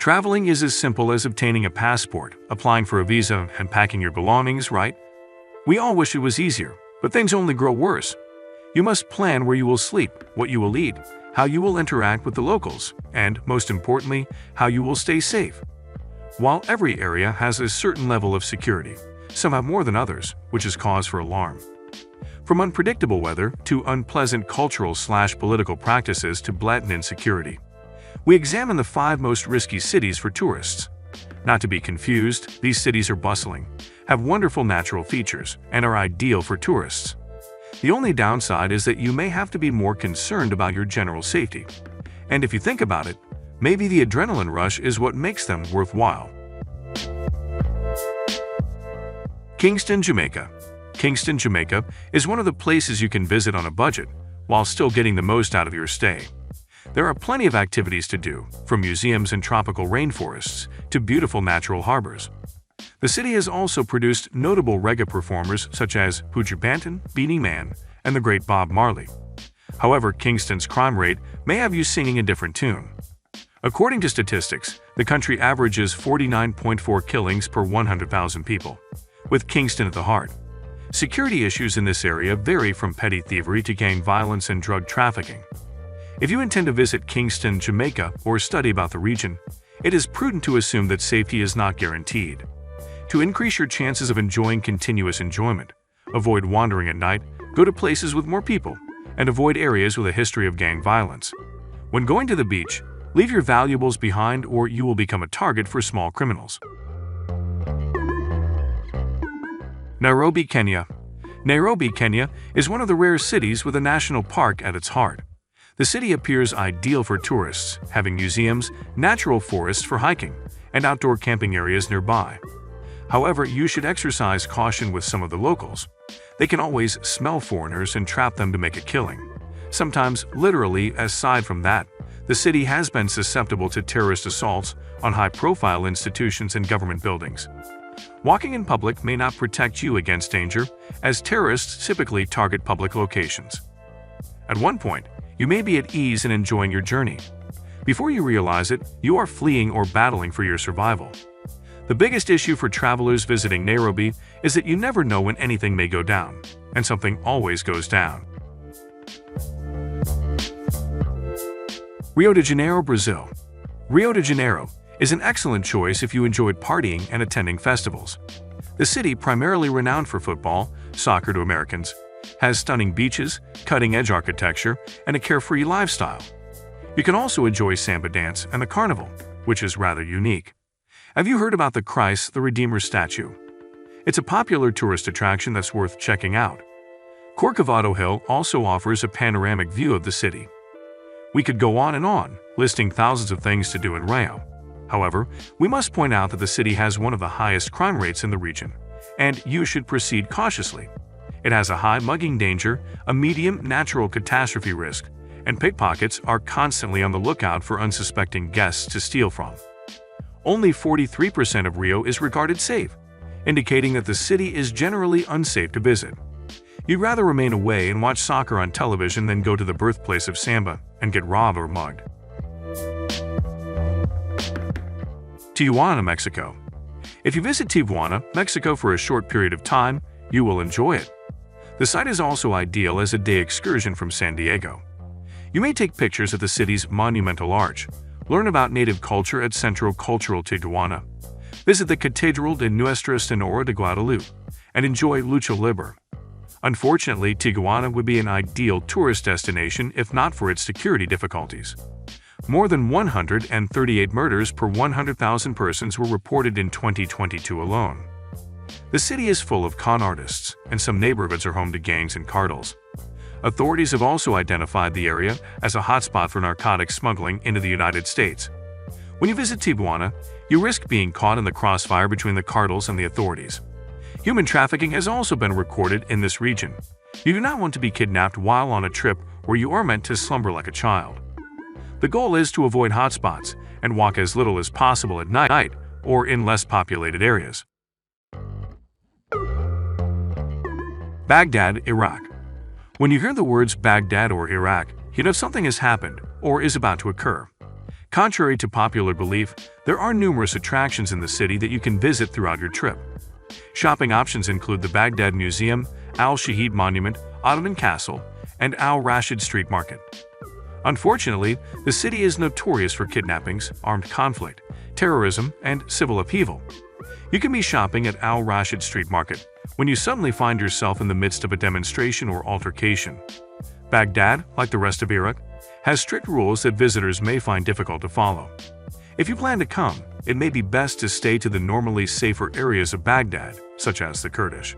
Traveling is as simple as obtaining a passport, applying for a visa, and packing your belongings, right? We all wish it was easier, but things only grow worse. You must plan where you will sleep, what you will eat, how you will interact with the locals, and, most importantly, how you will stay safe. While every area has a certain level of security, some have more than others, which is cause for alarm. From unpredictable weather to unpleasant cultural/political practices to blatant insecurity, we examine the 5 most risky cities for tourists. Not to be confused, these cities are bustling, have wonderful natural features, and are ideal for tourists. The only downside is that you may have to be more concerned about your general safety. And if you think about it, maybe the adrenaline rush is what makes them worthwhile. Kingston, Jamaica. Kingston, Jamaica is one of the places you can visit on a budget while still getting the most out of your stay. There are plenty of activities to do, from museums and tropical rainforests to beautiful natural harbors. The city has also produced notable reggae performers such as Buju Banton, Beanie Man, and the great Bob Marley. However, Kingston's crime rate may have you singing a different tune. According to statistics, the country averages 49.4 killings per 100,000 people, with Kingston at the heart. Security issues in this area vary from petty thievery to gang violence and drug trafficking. If you intend to visit Kingston, Jamaica, or study about the region, it is prudent to assume that safety is not guaranteed. To increase your chances of enjoying continuous enjoyment, avoid wandering at night, go to places with more people, and avoid areas with a history of gang violence. When going to the beach, leave your valuables behind or you will become a target for small criminals. Nairobi, Kenya. Nairobi, Kenya is one of the rare cities with a national park at its heart. The city appears ideal for tourists, having museums, natural forests for hiking, and outdoor camping areas nearby. However, you should exercise caution with some of the locals. They can always smell foreigners and trap them to make a killing. Sometimes, literally. Aside from that, the city has been susceptible to terrorist assaults on high-profile institutions and government buildings. Walking in public may not protect you against danger, as terrorists typically target public locations. At one point, you may be at ease and enjoying your journey. Before you realize it, you are fleeing or battling for your survival. The biggest issue for travelers visiting Nairobi is that you never know when anything may go down, and something always goes down. Rio de Janeiro, Brazil. Rio de Janeiro is an excellent choice if you enjoyed partying and attending festivals. The city, primarily renowned for football, soccer to Americans, has stunning beaches, cutting-edge architecture, and a carefree lifestyle. You can also enjoy samba dance and the carnival, which is rather unique. Have you heard about the Christ the Redeemer statue? It's a popular tourist attraction that's worth checking out. Corcovado Hill also offers a panoramic view of the city. We could go on, listing thousands of things to do in Rio. However, we must point out that the city has one of the highest crime rates in the region, and you should proceed cautiously. It has a high mugging danger, a medium natural catastrophe risk, and pickpockets are constantly on the lookout for unsuspecting guests to steal from. Only 43% of Rio is regarded safe, indicating that the city is generally unsafe to visit. You'd rather remain away and watch soccer on television than go to the birthplace of samba and get robbed or mugged. Tijuana, Mexico. If you visit Tijuana, Mexico for a short period of time, you will enjoy it. The site is also ideal as a day excursion from San Diego. You may take pictures at the city's monumental arch, learn about native culture at Centro Cultural Tijuana, visit the Catedral de Nuestra Señora de Guadalupe, and enjoy lucha libre. Unfortunately, Tijuana would be an ideal tourist destination if not for its security difficulties. More than 138 murders per 100,000 persons were reported in 2022 alone. The city is full of con artists, and some neighborhoods are home to gangs and cartels. Authorities have also identified the area as a hotspot for narcotics smuggling into the United States. When you visit Tijuana, you risk being caught in the crossfire between the cartels and the authorities. Human trafficking has also been recorded in this region. You do not want to be kidnapped while on a trip where you are meant to slumber like a child. The goal is to avoid hotspots and walk as little as possible at night or in less populated areas. Baghdad, Iraq. When you hear the words Baghdad or Iraq, you know something has happened or is about to occur. Contrary to popular belief, there are numerous attractions in the city that you can visit throughout your trip. Shopping options include the Baghdad Museum, Al-Shahid Monument, Ottoman Castle, and Al-Rashid Street Market. Unfortunately, the city is notorious for kidnappings, armed conflict, terrorism, and civil upheaval. You can be shopping at Al-Rashid Street Market when you suddenly find yourself in the midst of a demonstration or altercation. Baghdad, like the rest of Iraq, has strict rules that visitors may find difficult to follow. If you plan to come, it may be best to stay to the normally safer areas of Baghdad, such as the Kurdish.